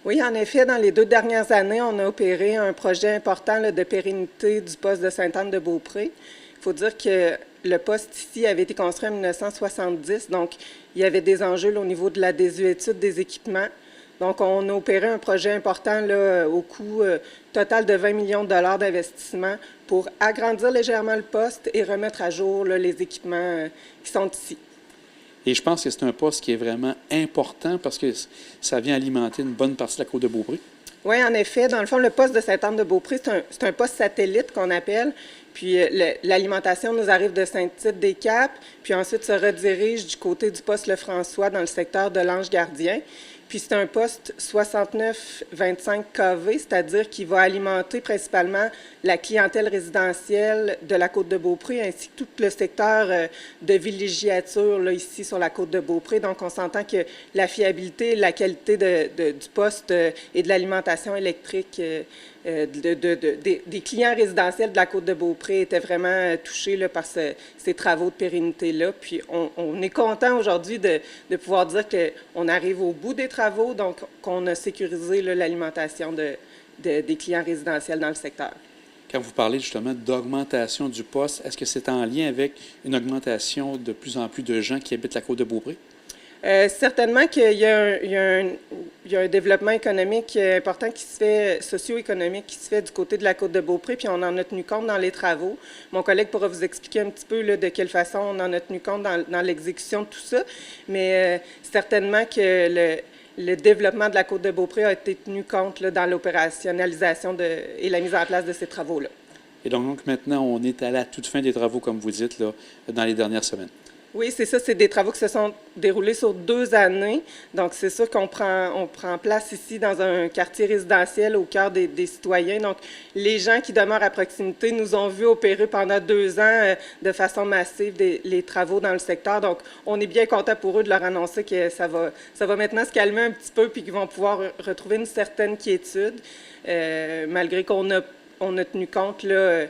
Oui, en effet, dans les 2 dernières années, on a opéré un projet important là, de pérennité du poste de Sainte-Anne-de-Beaupré. Il faut dire que le poste ici avait été construit en 1970, donc il y avait des enjeux là, au niveau de la désuétude des équipements. Donc, on a opéré un projet important là, au coût total de 20 millions de dollars d'investissement pour agrandir légèrement le poste et remettre à jour là, les équipements qui sont ici. Et je pense que c'est un poste qui est vraiment important parce que ça vient alimenter une bonne partie de la Côte-de-Beaupré. Oui, en effet. Dans le fond, le poste de Sainte-Anne-de-Beaupré, c'est un poste satellite qu'on appelle. Puis l'alimentation nous arrive de Saint-Tite-des-Caps, puis ensuite se redirige du côté du poste Lefrançois dans le secteur de l'Ange-Gardien. Puis c'est un poste 69-25 kV, c'est-à-dire qu'il va alimenter principalement la clientèle résidentielle de la Côte-de-Beaupré ainsi que tout le secteur de villégiature là, ici sur la Côte-de-Beaupré. Donc on s'entend que la fiabilité et la qualité du poste et de l'alimentation électrique des clients résidentiels de la Côte-de-Beaupré étaient vraiment touchés là, par ces travaux de pérennité-là. Puis on est content aujourd'hui de pouvoir dire qu'on arrive au bout des travaux, donc qu'on a sécurisé l'alimentation des clients résidentiels dans le secteur. Quand vous parlez justement d'augmentation du poste, est-ce que c'est en lien avec une augmentation de plus en plus de gens qui habitent la Côte-de-Beaupré? Certainement qu'il y a un développement économique important qui se fait, socio-économique qui se fait du côté de la Côte-de-Beaupré, puis on en a tenu compte dans les travaux. Mon collègue pourra vous expliquer un petit peu là, de quelle façon on en a tenu compte dans l'exécution de tout ça, mais certainement que le développement de la Côte-de-Beaupré a été tenu compte là, dans l'opérationnalisation et la mise en place de ces travaux-là. Et donc maintenant, on est à la toute fin des travaux, comme vous dites, là, dans les dernières semaines. Oui, c'est ça. C'est des travaux qui se sont déroulés sur 2 années. Donc, c'est sûr qu'on prend place ici dans un quartier résidentiel au cœur des citoyens. Donc, les gens qui demeurent à proximité nous ont vu opérer pendant 2 ans de façon massive les travaux dans le secteur. Donc, on est bien content pour eux de leur annoncer que ça va maintenant se calmer un petit peu puis qu'ils vont pouvoir retrouver une certaine quiétude, malgré qu'on a tenu compte là,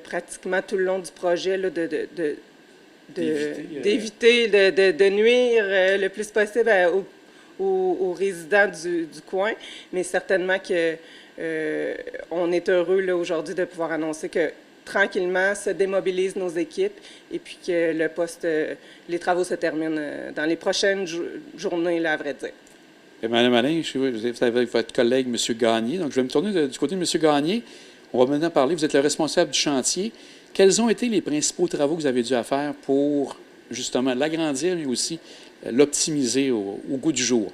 pratiquement tout le long du projet là, d'éviter de nuire le plus possible aux résidents du coin, mais certainement que on est heureux là, aujourd'hui de pouvoir annoncer que tranquillement se démobilisent nos équipes et puis que les travaux se terminent dans les prochaines journées, là, à vrai dire. Et Mme Alain, vous avez votre collègue, M. Gagné. Donc, je vais me tourner du côté de M. Gagné. On va maintenant parler. Vous êtes le responsable du chantier. Quels ont été les principaux travaux que vous avez dû à faire pour, justement, l'agrandir, mais aussi l'optimiser au goût du jour?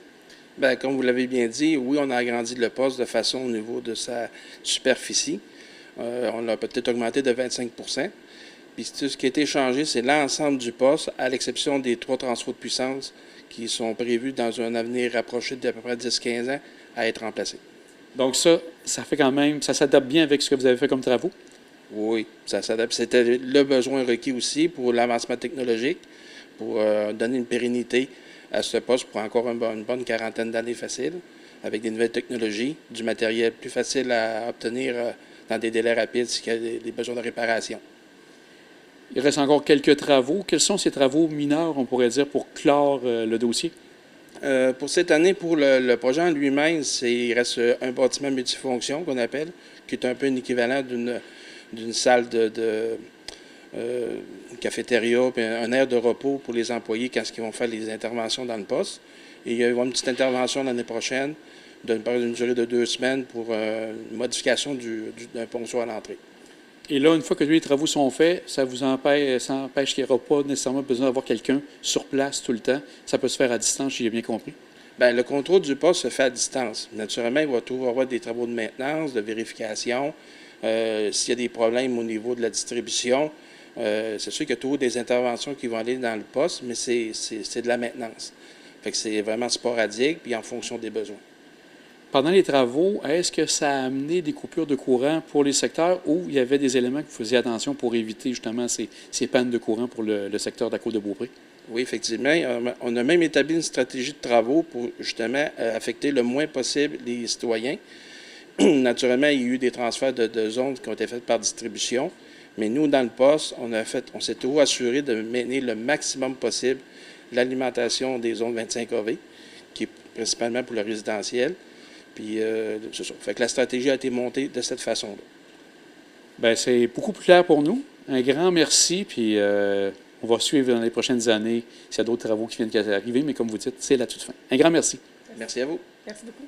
Bien, comme vous l'avez bien dit, oui, on a agrandi le poste de façon au niveau de sa superficie. On l'a peut-être augmenté de 25 %. Puis ce qui a été changé, c'est l'ensemble du poste, à l'exception des 3 transferts de puissance qui sont prévus dans un avenir rapproché d'à peu près 10-15 ans à être remplacés. Donc ça fait quand même, ça s'adapte bien avec ce que vous avez fait comme travaux? Oui, ça s'adapte. C'était le besoin requis aussi pour l'avancement technologique, pour donner une pérennité à ce poste pour encore une bonne quarantaine d'années facile, avec des nouvelles technologies, du matériel plus facile à obtenir dans des délais rapides s'il y a des besoins de réparation. Il reste encore quelques travaux. Quels sont ces travaux mineurs, on pourrait dire, pour clore le dossier? Pour cette année, pour le projet en lui-même, il reste un bâtiment multifonction qu'on appelle, qui est un peu un équivalent d'une salle de cafétéria, puis un aire de repos pour les employés quand ils vont faire les interventions dans le poste. Et il y aura une petite intervention l'année prochaine, d'une durée de 2 semaines, pour une modification d'un ponceau à l'entrée. Et là, une fois que les travaux sont faits, ça empêche qu'il n'y aura pas nécessairement besoin d'avoir quelqu'un sur place tout le temps. Ça peut se faire à distance, si j'ai bien compris. Bien, le contrôle du poste se fait à distance. Naturellement, il va toujours avoir des travaux de maintenance, de vérification. S'il y a des problèmes au niveau de la distribution, c'est sûr qu'il y a toujours des interventions qui vont aller dans le poste, mais c'est de la maintenance. Fait que c'est vraiment sporadique, puis en fonction des besoins. Pendant les travaux, est-ce que ça a amené des coupures de courant pour les secteurs où il y avait des éléments que vous faisiez attention pour éviter justement ces pannes de courant pour le secteur de la Côte-de-Beaupré? Oui, effectivement. On a même établi une stratégie de travaux pour justement affecter le moins possible les citoyens. Naturellement, il y a eu des transferts de zones qui ont été faits par distribution, mais nous, dans le poste, on s'est toujours assuré de maintenir le maximum possible l'alimentation des zones 25 AV, qui est principalement pour le résidentiel. Puis, c'est ça. Fait que la stratégie a été montée de cette façon-là. Bien, c'est beaucoup plus clair pour nous. Un grand merci, puis on va suivre dans les prochaines années s'il y a d'autres travaux qui viennent d'arriver, mais comme vous dites, c'est la toute fin. Un grand merci. Merci à vous. Merci beaucoup.